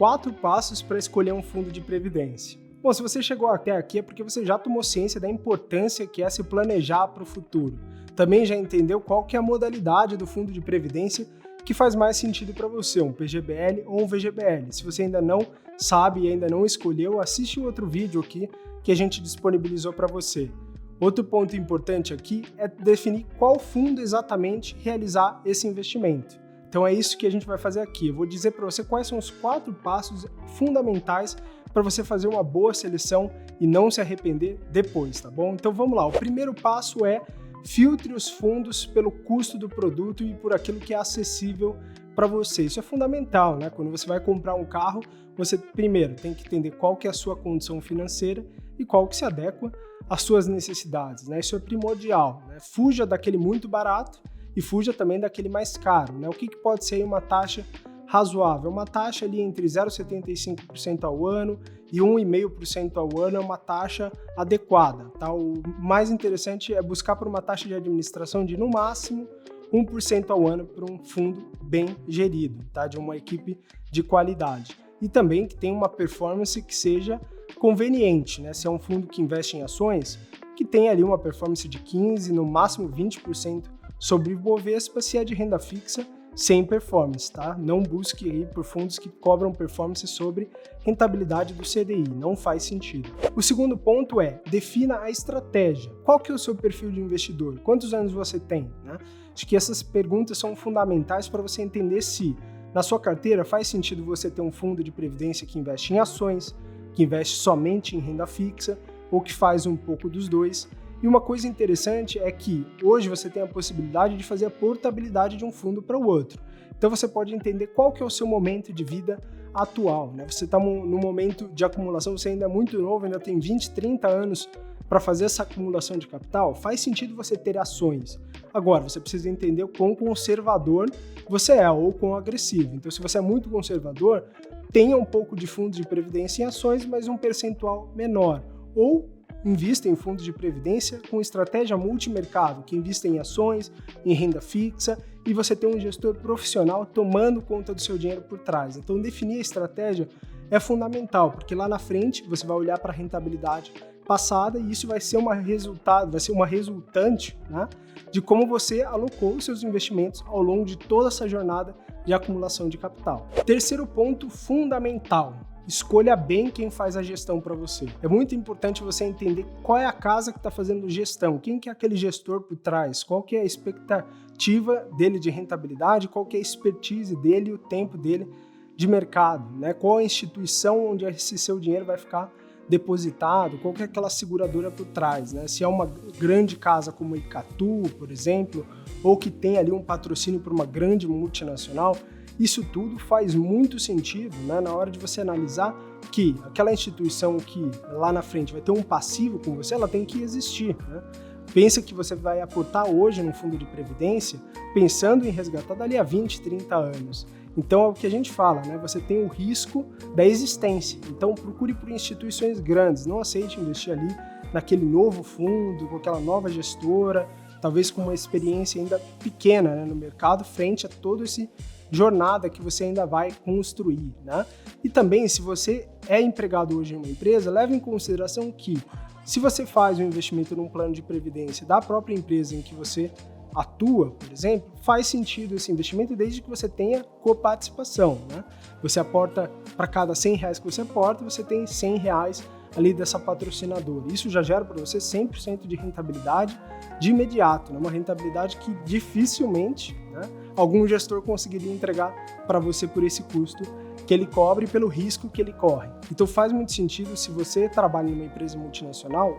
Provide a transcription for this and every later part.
4 passos para escolher um fundo de previdência. Bom, se você chegou até aqui é porque você já tomou ciência da importância que é se planejar para o futuro. Também já entendeu qual que é a modalidade do fundo de previdência que faz mais sentido para você, um PGBL ou um VGBL. Se você ainda não sabe e ainda não escolheu, assiste o outro vídeo aqui que a gente disponibilizou para você. Outro ponto importante aqui é definir qual fundo exatamente realizar esse investimento. Então é isso que a gente vai fazer aqui. Eu vou dizer para você quais são os 4 passos fundamentais para você fazer uma boa seleção e não se arrepender depois, tá bom? Então vamos lá. O primeiro passo é filtre os fundos pelo custo do produto e por aquilo que é acessível para você. Isso é fundamental, né? Quando você vai comprar um carro, você primeiro tem que entender qual que é a sua condição financeira e qual que se adequa às suas necessidades, né? Isso é primordial, né? Fuja daquele muito barato e fuja também daquele mais caro, né? O que pode ser uma taxa razoável? Uma taxa ali entre 0,75% ao ano e 1,5% ao ano é uma taxa adequada, tá? O mais interessante é buscar por uma taxa de administração de, no máximo, 1% ao ano para um fundo bem gerido, tá? De uma equipe de qualidade. E também que tenha uma performance que seja conveniente, né? Se é um fundo que investe em ações, que tenha ali uma performance de 15%, no máximo 20% sobre o Ibovespa. Se é de renda fixa, sem performance, tá? Não busque ir por fundos que cobram performance sobre rentabilidade do CDI, não faz sentido. O segundo ponto é, defina a estratégia. Qual que é o seu perfil de investidor? Quantos anos você tem, né? Acho que essas perguntas são fundamentais para você entender se na sua carteira faz sentido você ter um fundo de previdência que investe em ações, que investe somente em renda fixa ou que faz um pouco dos dois. E uma coisa interessante é que hoje você tem a possibilidade de fazer a portabilidade de um fundo para o outro. Então você pode entender qual que é o seu momento de vida atual, né? Você está num momento de acumulação, você ainda é muito novo, ainda tem 20, 30 anos para fazer essa acumulação de capital, faz sentido você ter ações. Agora, você precisa entender o quão conservador você é ou quão agressivo. Então, se você é muito conservador, tenha um pouco de fundos de previdência em ações, mas um percentual menor. Ou invista em fundos de previdência com estratégia multimercado, que invista em ações, em renda fixa, e você tem um gestor profissional tomando conta do seu dinheiro por trás. Então, definir a estratégia é fundamental, porque lá na frente você vai olhar para a rentabilidade passada e isso vai ser uma resultante, né, de como você alocou os seus investimentos ao longo de toda essa jornada de acumulação de capital. Terceiro ponto fundamental. Escolha bem quem faz a gestão para você. É muito importante você entender qual é a casa que está fazendo gestão, quem que é aquele gestor por trás, qual que é a expectativa dele de rentabilidade, qual que é a expertise dele, o tempo dele de mercado, né? Qual a instituição onde esse seu dinheiro vai ficar depositado, qual que é aquela seguradora por trás, né? Se é uma grande casa como a Icatu, por exemplo, ou que tem ali um patrocínio por uma grande multinacional, isso tudo faz muito sentido, né, na hora de você analisar que aquela instituição que lá na frente vai ter um passivo com você, ela tem que existir, né? Pensa que você vai aportar hoje no fundo de previdência pensando em resgatar dali a 20, 30 anos. Então é o que a gente fala, né? Você tem o risco da existência. Então procure por instituições grandes, não aceite investir ali naquele novo fundo, com aquela nova gestora, talvez com uma experiência ainda pequena, né, no mercado, frente a todo esse jornada que você ainda vai construir, né? E também, se você é empregado hoje em uma empresa, leve em consideração que se você faz um investimento num plano de previdência da própria empresa em que você atua, por exemplo, faz sentido esse investimento desde que você tenha coparticipação, né? Você aporta, para cada R$100 que você aporta, você tem R$100 ali dessa patrocinadora. Isso já gera para você 100% de rentabilidade de imediato, né? Uma rentabilidade que dificilmente, né, algum gestor conseguiria entregar para você por esse custo que ele cobra e pelo risco que ele corre. Então faz muito sentido, se você trabalha em uma empresa multinacional,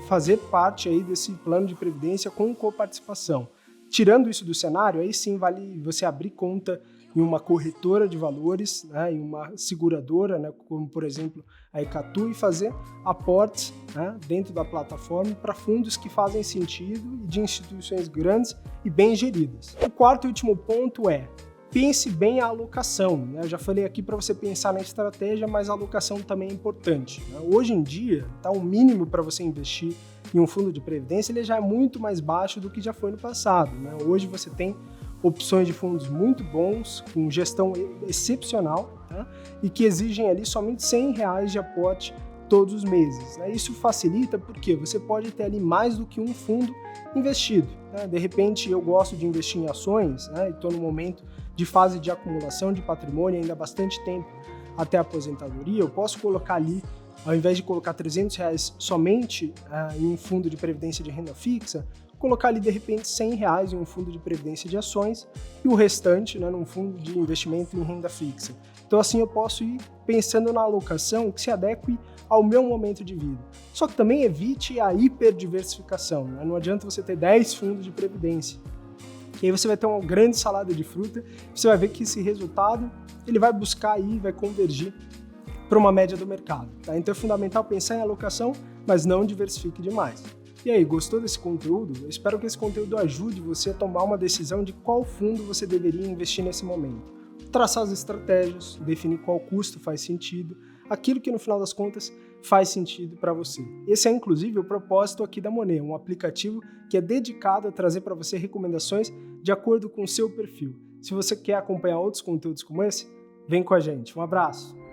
fazer parte aí desse plano de previdência com coparticipação. Tirando isso do cenário, aí sim vale você abrir conta em uma corretora de valores, né, em uma seguradora, né, como por exemplo a Icatu, e fazer aportes, né, dentro da plataforma para fundos que fazem sentido e de instituições grandes e bem geridas. O quarto e último ponto é: pense bem a alocação, né? Eu já falei aqui para você pensar na estratégia, mas a alocação também é importante, né? Hoje em dia, tá, o mínimo para você investir em um fundo de previdência ele já é muito mais baixo do que já foi no passado, né? Hoje você tem opções de fundos muito bons, com gestão excepcional, né? E que exigem ali somente R$ 100 de aporte todos os meses, né? Isso facilita porque você pode ter ali mais do que um fundo investido, né? De repente eu gosto de investir em ações, né? E estou no momento de fase de acumulação de patrimônio, ainda há bastante tempo até a aposentadoria, eu posso colocar ali, ao invés de colocar R$ 300 somente em um fundo de previdência de renda fixa, colocar ali de repente R$ 100 em um fundo de previdência de ações e o restante, né, num fundo de investimento em renda fixa. Então assim eu posso ir pensando na alocação que se adeque ao meu momento de vida. Só que também evite a hiperdiversificação, né? Não adianta você ter 10 fundos de previdência, que aí você vai ter uma grande salada de fruta, você vai ver que esse resultado ele vai buscar aí, vai convergir para uma média do mercado. Tá? Então é fundamental pensar em alocação, mas não diversifique demais. E aí, gostou desse conteúdo? Eu espero que esse conteúdo ajude você a tomar uma decisão de qual fundo você deveria investir nesse momento. Traçar as estratégias, definir qual custo faz sentido, aquilo que no final das contas faz sentido para você. Esse é inclusive o propósito aqui da Money, um aplicativo que é dedicado a trazer para você recomendações de acordo com o seu perfil. Se você quer acompanhar outros conteúdos como esse, vem com a gente. Um abraço!